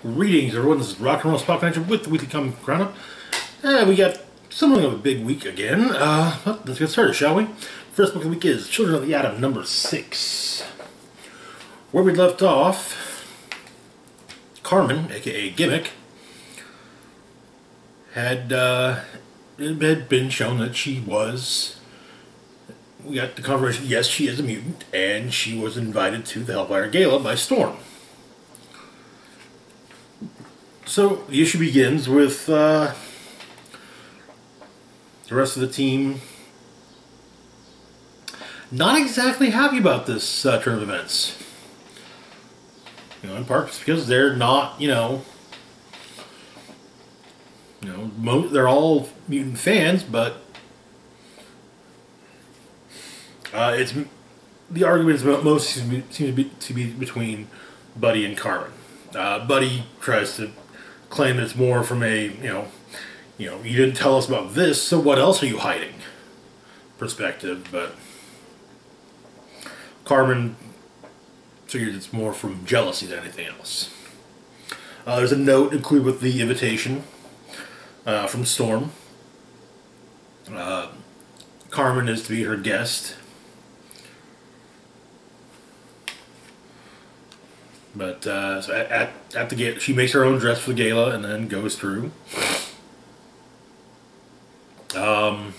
Greetings, everyone. This is Rock and Roll Spot Connection with the Weekly Comic Roundup. We got something of a big week again. Well, let's get started, shall we? First book of the week is Children of the Atom, number 6. Where we left off, Carmen, aka Gimmick, it had been shown that she was. We got the confirmation, yes, she is a mutant, and she was invited to the Hellfire Gala by Storm. So, the issue begins with the rest of the team not exactly happy about this turn of events. You know, in part because they're not, they're all mutant fans, but the arguments most seem to be between Buddy and Carmen. Buddy tries to claim that it's more from a, you didn't tell us about this, so what else are you hiding perspective, but Carmen figures it's more from jealousy than anything else. There's a note included with the invitation from Storm. Carmen is to be her guest. But so at the gala, she makes her own dress for the gala and then goes through. And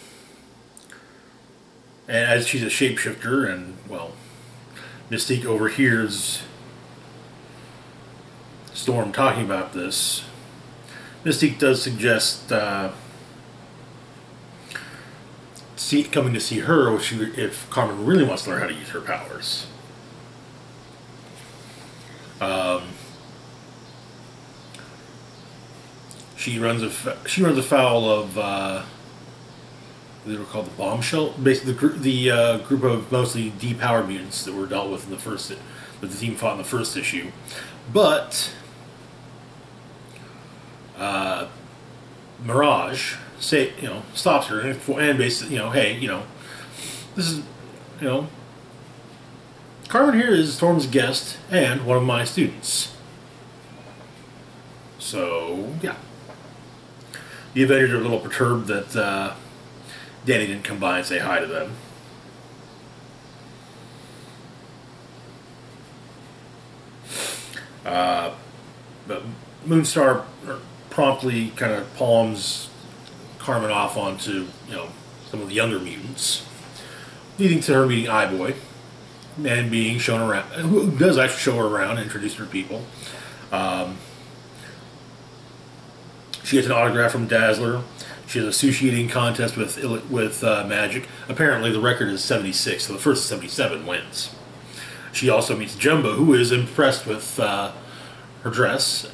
as she's a shapeshifter, and well, Mystique overhears Storm talking about this. Mystique does suggest coming to see her if Carmen really wants to learn how to use her powers. She runs afoul of they were called the Bombshell, basically the group of mostly depowered mutants that were dealt with in that the team fought in the first issue, but Mirage stops her and basically hey, this is Carmen here is Storm's guest and one of my students. So, yeah. The Avengers are a little perturbed that Danny didn't come by and say hi to them. But Moonstar promptly kind of palms Carmen off onto, some of the younger mutants, leading to her meeting Eye-Boy and being shown around, who does actually show her around and introduce her to people. She gets an autograph from Dazzler. She has a sushi eating contest with Magic. Apparently the record is 76, so the first 77 wins. She also meets Jumbo, who is impressed with her dress.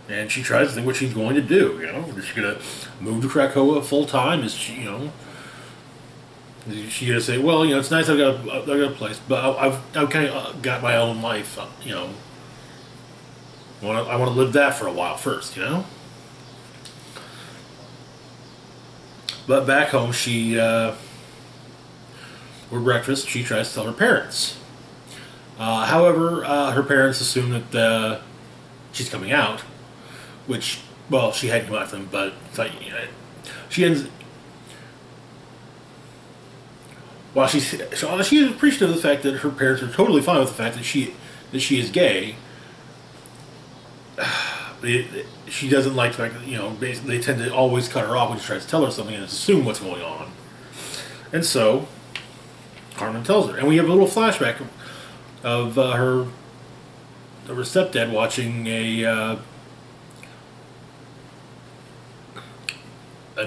And she tries to think what she's going to do. Is she going to move to Krakoa full time? Is she, is she going to say, well, it's nice I've got a place, but I've kind of got my own life, I want to live that for a while first, But back home, for breakfast, she tries to tell her parents. However, her parents assume that she's coming out, which, well, she hadn't come out to them, but she ends. While she is appreciative of the fact that her parents are totally fine with the fact that she is gay. She doesn't like the fact that, basically they tend to always cut her off when she tries to tell her something and assume what's going on. And so, Carmen tells her. And we have a little flashback of her stepdad watching a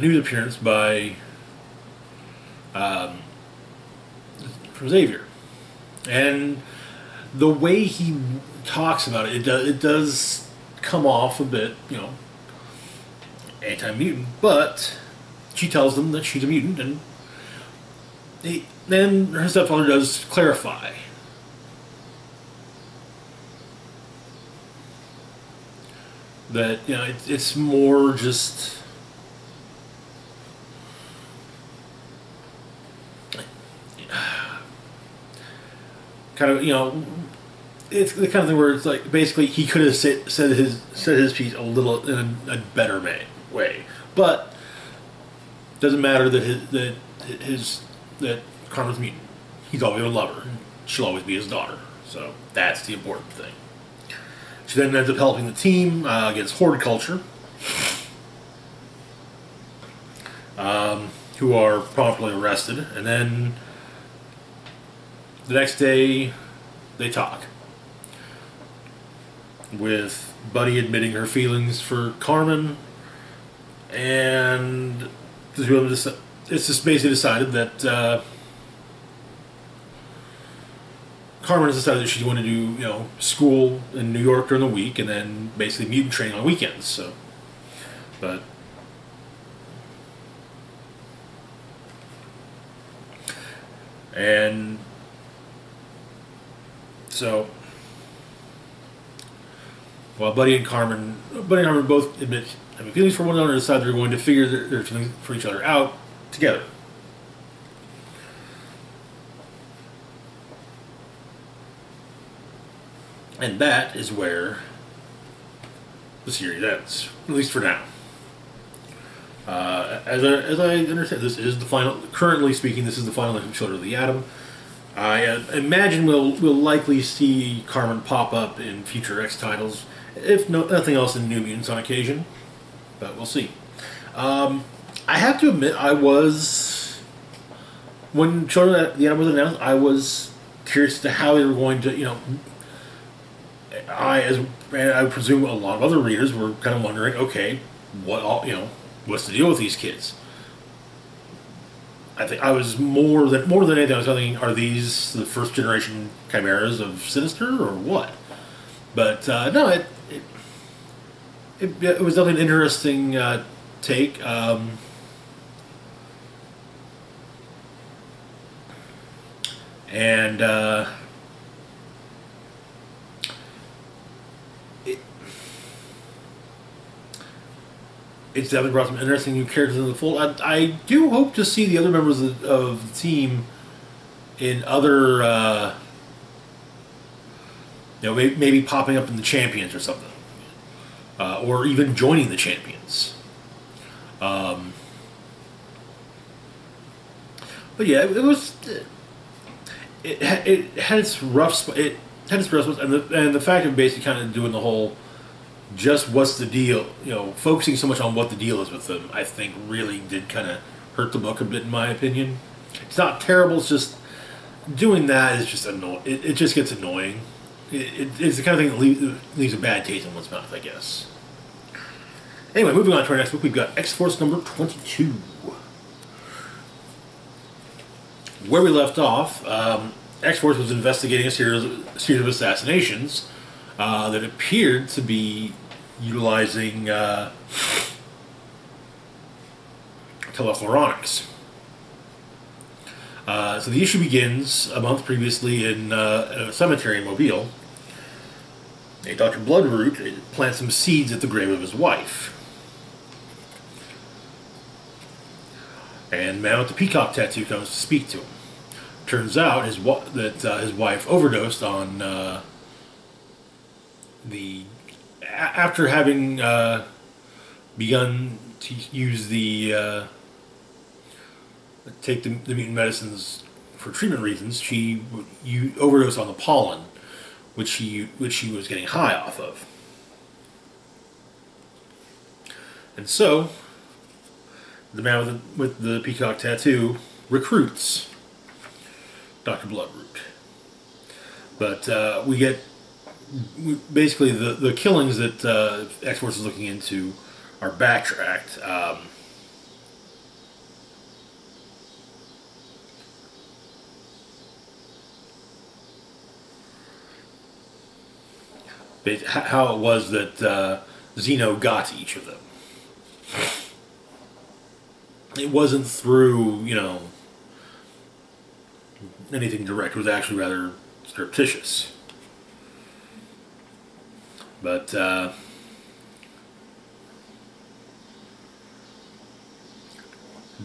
news appearance by from Xavier. And the way he talks about it does come off a bit, anti-mutant, but she tells them that she's a mutant, and then her stepfather does clarify that it's more just kind of it's the kind of thing where it's like basically he could have said his piece a little in a better way, but doesn't matter that that Carmen's mutant. He's always gonna love her. She'll always be his daughter. So that's the important thing. She then ends up helping the team against horde culture, who are promptly arrested, and then the next day they talk, with Buddy admitting her feelings for Carmen, and it's just basically decided that Carmen has decided that she's going to do school in New York during the week, and then basically mutant training on weekends. So, but and so. While Buddy and Carmen both admit having feelings for one another, decide they're going to figure their feelings for each other out together. And that is where the series ends, at least for now. As I understand, this is the final. Currently speaking, this is the final issue of Children of the Atom. I imagine we'll likely see Carmen pop up in future X titles, if nothing else in New Mutants on occasion, but we'll see. I have to admit, when Children of the Atom was announced, I was curious as to how they were going to, I presume a lot of other readers were kind of wondering, okay, what's the deal with these kids? I think I was more than anything, I was thinking, are these the first generation chimeras of Sinister or what? But no, it was definitely an interesting take. And it's definitely brought some interesting new characters into the fold. I do hope to see the other members of the team in other, maybe popping up in the Champions or something, or even joining the Champions. But yeah, it was. It had its rough spots, and the fact of basically kind of doing the whole. Just what's the deal? Focusing so much on what the deal is with them, I think really did kind of hurt the book a bit, in my opinion. It's not terrible. It's just doing that is just annoying. It just gets annoying. It's the kind of thing that leaves a bad taste in one's mouth, I guess. Anyway, moving on to our next book, we've got X-Force number 22. Where we left off, X-Force was investigating a series of assassinations that appeared to be utilizing telephloronics. So the issue begins a month previously in a cemetery in Mobile. A Dr. Bloodroot plants some seeds at the grave of his wife. And the man with the peacock tattoo comes to speak to him. Turns out his wife overdosed on after having begun to use take the mutant medicines for treatment reasons, she overdosed on the pollen, which she was getting high off of. And so, the man with the peacock tattoo recruits Dr. Bloodroot. But we get basically the killings that X-Force is looking into are backtracked. How it was that Zeno got to each of them. It wasn't through, anything direct. It was actually rather surreptitious. But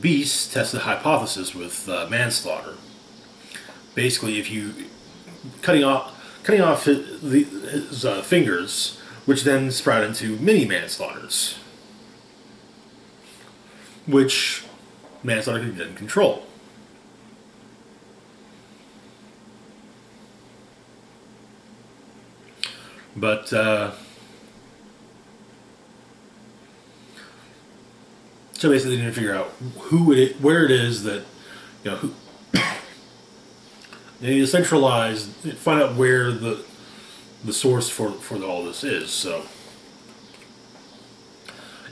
Beast tested the hypothesis with manslaughter. Basically, if you cutting cutting off his fingers, which then sprout into mini manslaughters, which manslaughter can then control. But so basically, they need to figure out where it is that who. They need to centralize, find out where the source for all this is. So,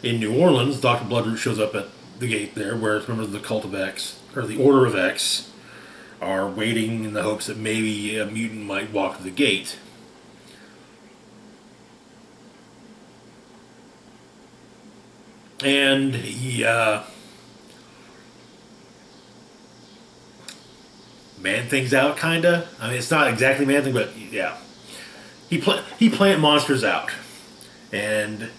in New Orleans, Dr. Bloodroot shows up at the gate there, where members of the Cult of X, or the Order of X, are waiting in the hopes that maybe a mutant might walk to the gate. And he man things out, kinda. I mean, it's not exactly man thing, but yeah, he plant monsters out, and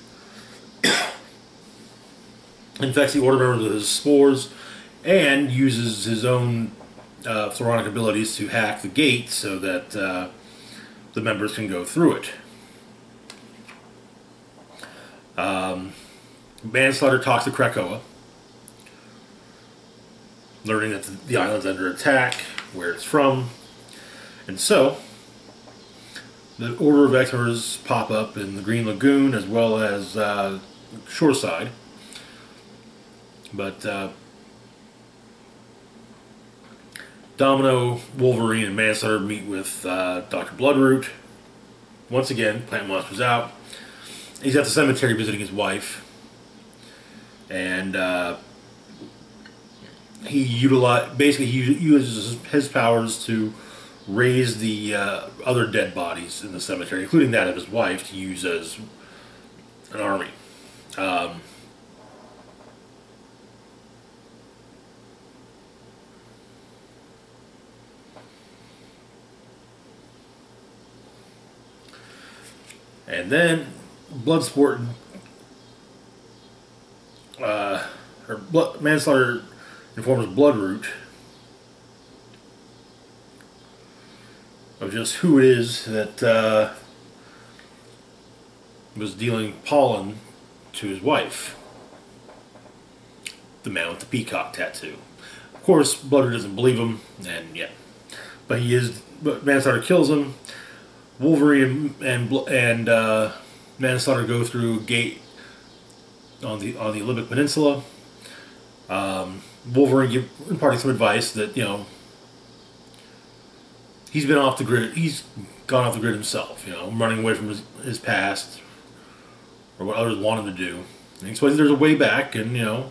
infects the Order members with his spores, and uses his own psionic abilities to hack the gate so that the members can go through it. Manslaughter talks to Krakoa, learning that the island's under attack, where it's from, and so the Order of X members pop up in the Green Lagoon as well as Shoreside. But Domino, Wolverine, and Manslaughter meet with Dr. Bloodroot. Once again, plant monsters out. He's at the cemetery visiting his wife, and he uses his powers to raise the other dead bodies in the cemetery, including that of his wife, to use as an army. And then Bloodsport, Manslaughter informs Bloodroot of just who it is that was dealing pollen to his wife, the man with the peacock tattoo. Of course, Bloodroot doesn't believe him, and yeah, but Manslaughter kills him. Wolverine and Manslaughter go through a gate on the Olympic Peninsula. Wolverine imparting some advice that he's been off the grid. He's gone off the grid himself. Running away from his past or what others want him to do. And he explains there's a way back, and a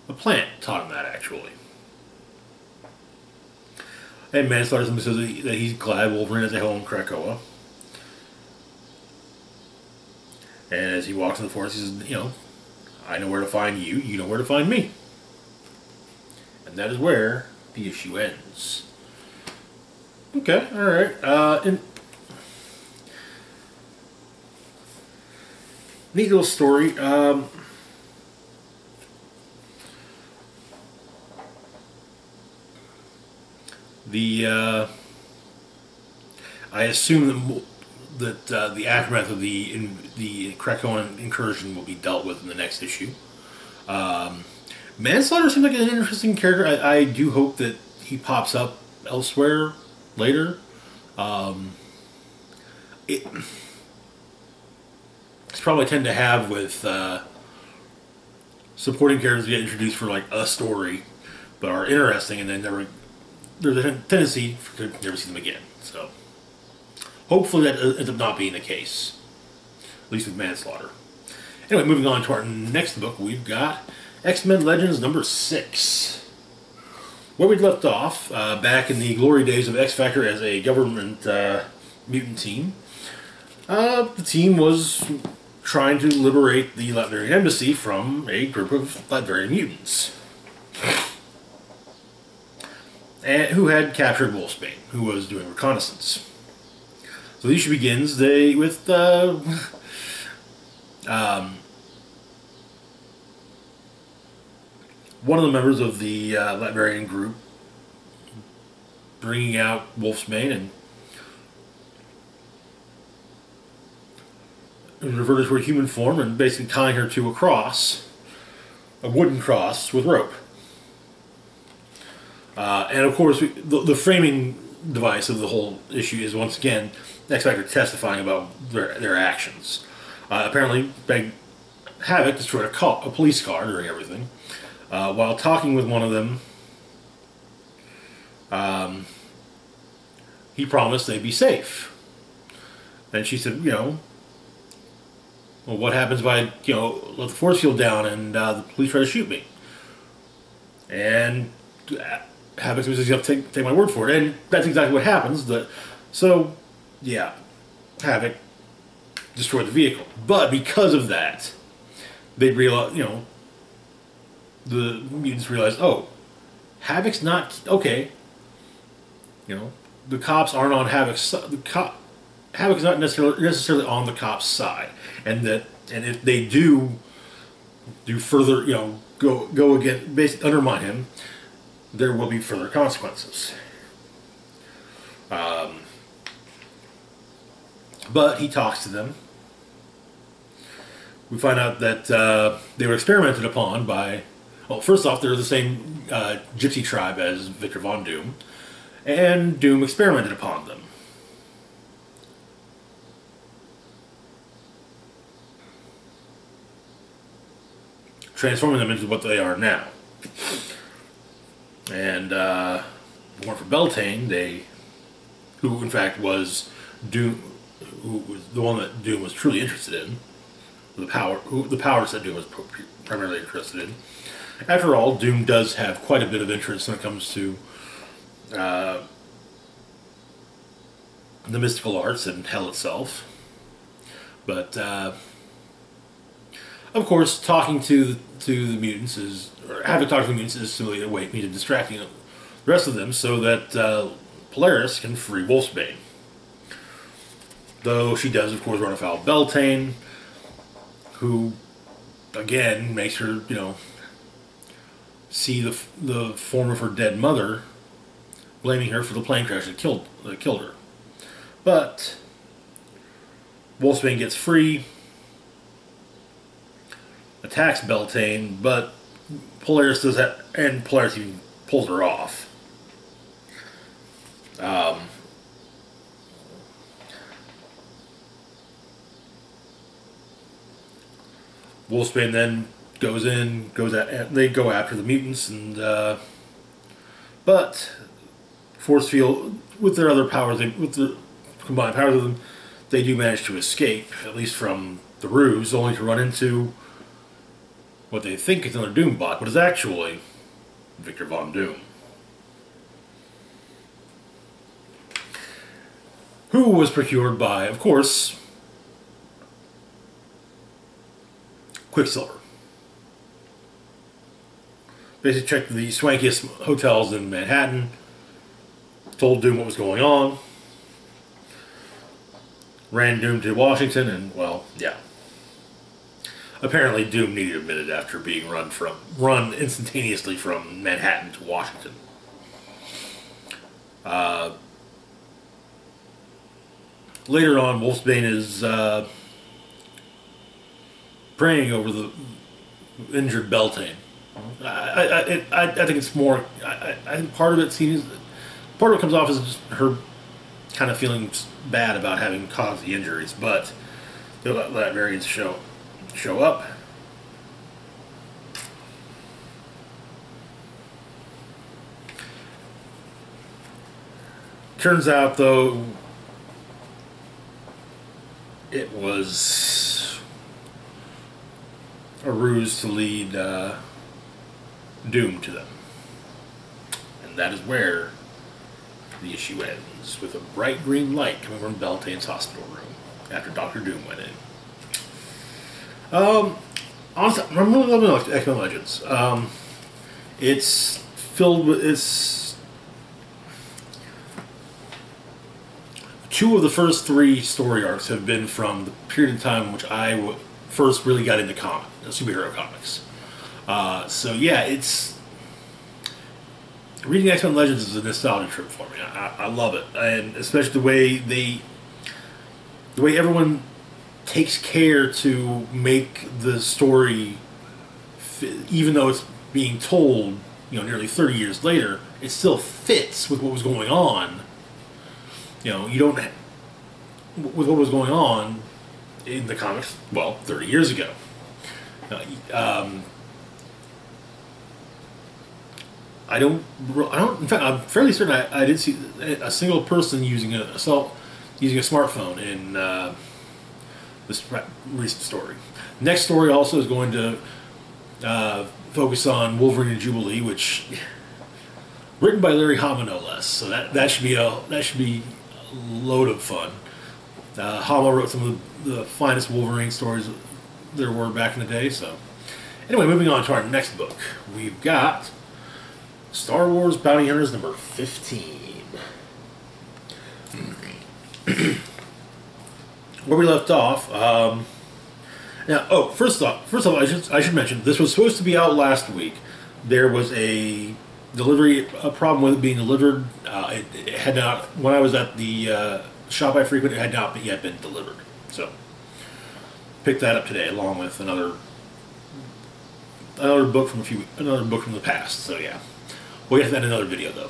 plant taught him that actually. And Manslaughter says that he's glad Wolverine is at home in Krakoa. And as he walks in the forest, he says, I know where to find you, you know where to find me. And that is where the issue ends. Okay, alright. Neat little story. I assume that the aftermath of the Krakoan incursion will be dealt with in the next issue. Manslaughter seems like an interesting character. I do hope that he pops up elsewhere later. It's probably tend to have with supporting characters get introduced for like a story, but are interesting and then there's a tendency to never see them again. So hopefully that ends up not being the case, at least with Manslaughter. Anyway, moving on to our next book, we've got XMen Legends number 6. Where we left off, back in the glory days of X-Factor as a government mutant team, the team was trying to liberate the Latvian embassy from a group of Latvian mutants who had captured Wolfsbane, who was doing reconnaissance. So the issue begins with one of the members of the Latvian group bringing out Wolfsbane and reverted to her human form and basically tying her to a cross, a wooden cross with rope. And of course, the framing device of the whole issue is once again X Factor testifying about their actions. Apparently, Havoc destroyed a police car during everything. While talking with one of them, he promised they'd be safe. And she said, well, what happens if I, let the force field down and the police try to shoot me? And Havoc was just going to take my word for it. And that's exactly what happens. So, yeah, Havoc destroyed the vehicle. But because of that, they realized, the mutants realized, oh, Havoc's not, okay. The cops aren't on Havoc's side. Havoc is not necessarily on the cops' side. And if they do further, go again, basically undermine him, there will be further consequences. But he talks to them. We find out that they were experimented upon by, well, first off, they're the same gypsy tribe as Victor Von Doom, and Doom experimented upon them. Transforming them into what they are now. And if it weren't for Beltane, who in fact was Doom, who was the one that Doom was truly interested in, the powers that Doom was primarily interested in. After all, Doom does have quite a bit of interest when it comes to the mystical arts and hell itself. But of course, talking to the mutants or having talked to the mutants is simply a way to distracting the rest of them so that Polaris can free Wolfsbane. Though she does, of course, run afoul of Beltane, who, again, makes her, see the form of her dead mother, blaming her for the plane crash that killed her. But Wolfsbane gets free, attacks Beltane, but Polaris does that, and Polaris even pulls her off. Wolfsbane then they go after the mutants, and but force field with their other powers, with the combined powers of them, they do manage to escape, at least from the ruse, only to run into what they think is another Doom bot, but is actually Victor Von Doom, who was procured by, of course, Quicksilver. Basically checked the swankiest hotels in Manhattan, told Doom what was going on, ran Doom to Washington, and, well, yeah. Apparently Doom needed a minute after being run instantaneously from Manhattan to Washington. Later on, Wolfsbane is praying over the injured Beltane. I think it's more. I think part of it comes off as just her kind of feeling bad about having caused the injuries, but they'll let that variance show up. Turns out, though, it was a ruse to lead Doom to them. And that is where the issue ends, with a bright green light coming from Beltane's hospital room after Dr. Doom went in. Honestly, I'm really loving XMen Legends. It's filled with... Two of the first three story arcs have been from the period of time in which I first really got into superhero comics. So yeah, it's reading XMen Legends is a nostalgia trip for me. I love it, and especially the way everyone takes care to make the story, even though it's being told, nearly 30 years later, it still fits with what was going on. You don't with what was going on in the comics. Well, 30 years ago. I don't. In fact, I'm fairly certain I didn't see a single person using a smartphone in this recent story. Next story also is going to focus on Wolverine and Jubilee, which written by Larry Hama, no less. So that should be a load of fun. Hama wrote some of the finest Wolverine stories there were back in the day. So anyway, moving on to our next book, we've got Star Wars Bounty Hunters number 15. Where we left off. Now, first off, I should mention this was supposed to be out last week. There was a problem with it being delivered. It had not. When I was at the shop I frequent, it had not yet been delivered. So, picked that up today, along with another book from the past. So yeah. We'll get to that in another video, though.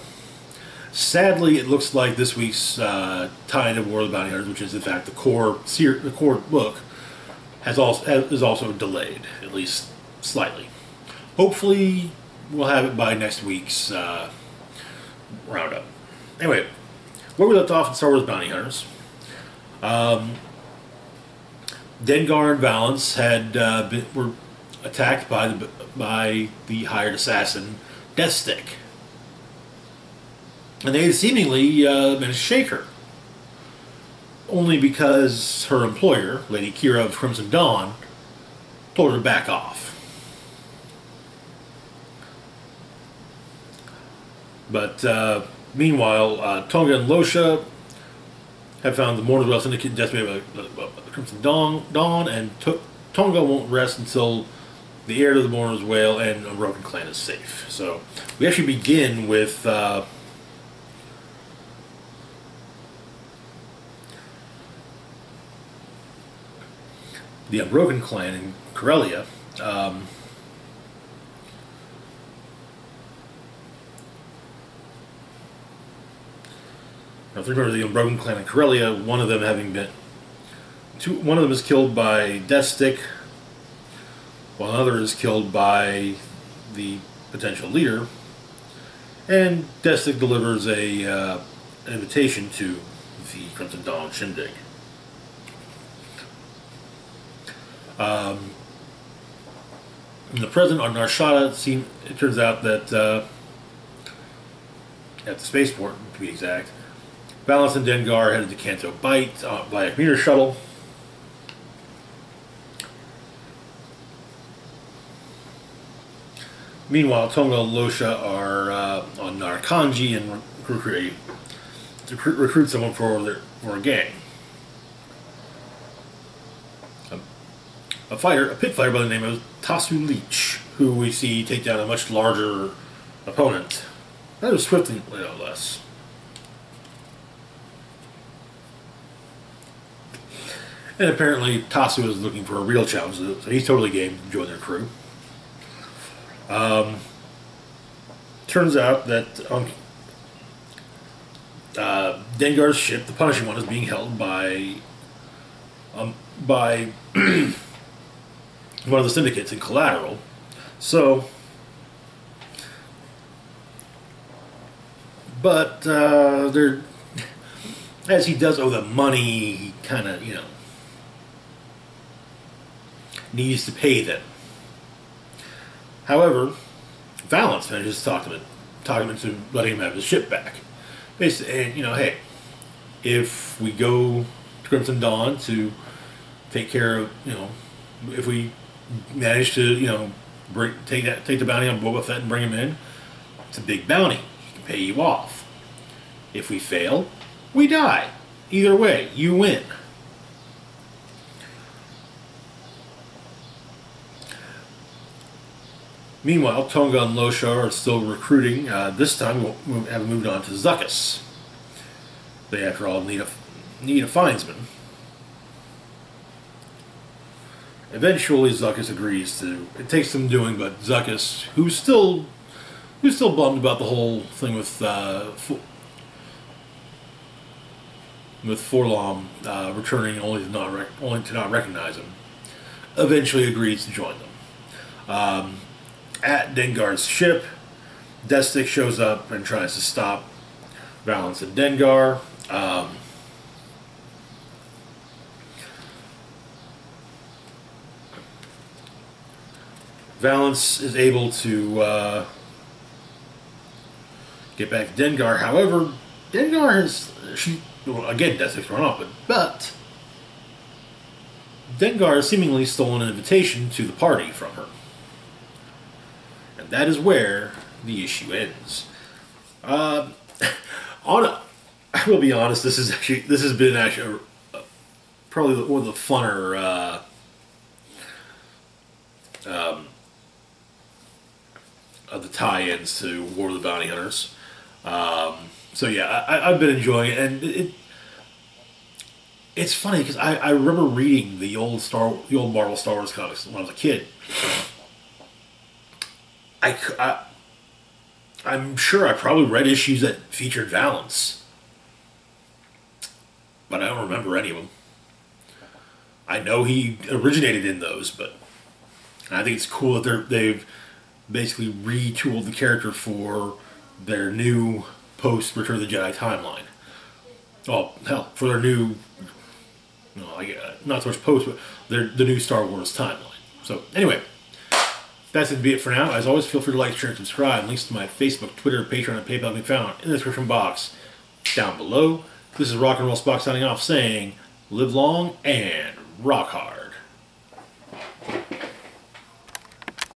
Sadly, it looks like this week's tie to War of the Bounty Hunters, which is in fact the core book, is also delayed, at least slightly. Hopefully, we'll have it by next week's roundup. Anyway, where we left off in Star Wars Bounty Hunters, Dengar and Valance were attacked by the hired assassin Deathstick. And they seemingly managed to shake her. Only because her employer, Lady Kira of Crimson Dawn, told her to back off. But meanwhile, Tonga and Losha have found the Morningswell Syndicate decimated by Crimson Dawn, and Tonga won't rest until the heir to the Mourner's Whale and a Rogan clan is safe. So we actually begin with the Unbroken clan in Corellia. Now, if you remember the Unbroken clan in Corellia, one of them is killed by Deathstick, while another is killed by the potential leader, and Deathstick delivers an invitation to the Crimson Dawn shindig. In the present on Narshada, it turns out that at the spaceport, to be exact, Valance and Dengar headed to Canto Bight by a commuter shuttle. Meanwhile, Tonga and Losha are on Narkanji and recruit someone for a gang. A pit fighter by the name of Tasu Leech, who we see take down a much larger opponent. That was swiftly, no less. And apparently Tasu is looking for a real challenge, so he's totally game to join their crew. Turns out that Dengar's ship, the Punishing One, is being held by one of the syndicates in Collateral. So, but as he does owe them money, he kind of, needs to pay them. However, Valance manages to talk him into letting him have his ship back. Basically, and, hey, if we go to Crimson Dawn to take care of, if we manage to, take the bounty on Boba Fett and bring him in, it's a big bounty. He can pay you off. If we fail, we die. Either way, you win. Meanwhile, Tonga and Losha are still recruiting. This time, we'll have moved on to Zuckuss. They, after all, need a findsman. Eventually, Zuckuss agrees to. It takes some doing, but Zuckuss, who's still bummed about the whole thing with Forlom returning only to not recognize him, eventually agrees to join them. At Dengar's ship, Destic shows up and tries to stop Valance and Dengar. Valance is able to get back to Dengar. However, Dengar has again, Destic's run off, but Dengar has seemingly stolen an invitation to the party from her. And that is where the issue ends. I will be honest, this has been probably one of the funner of the tie-ins to War of the Bounty Hunters. So yeah, I've been enjoying it, and it's funny because I remember reading the old Marvel Star Wars comics when I was a kid. I'm sure I probably read issues that featured Valance, but I don't remember any of them. I know he originated in those, but I think it's cool that they've basically retooled the character for their new post-Return of the Jedi timeline. Well, hell, for their new, not so much post, but the new Star Wars timeline. So, anyway, that's going to be it for now. As always, feel free to like, share, and subscribe. Links to my Facebook, Twitter, Patreon, and PayPal can be found in the description box down below. This is Rock and Roll Spock signing off, saying, live long and rock hard.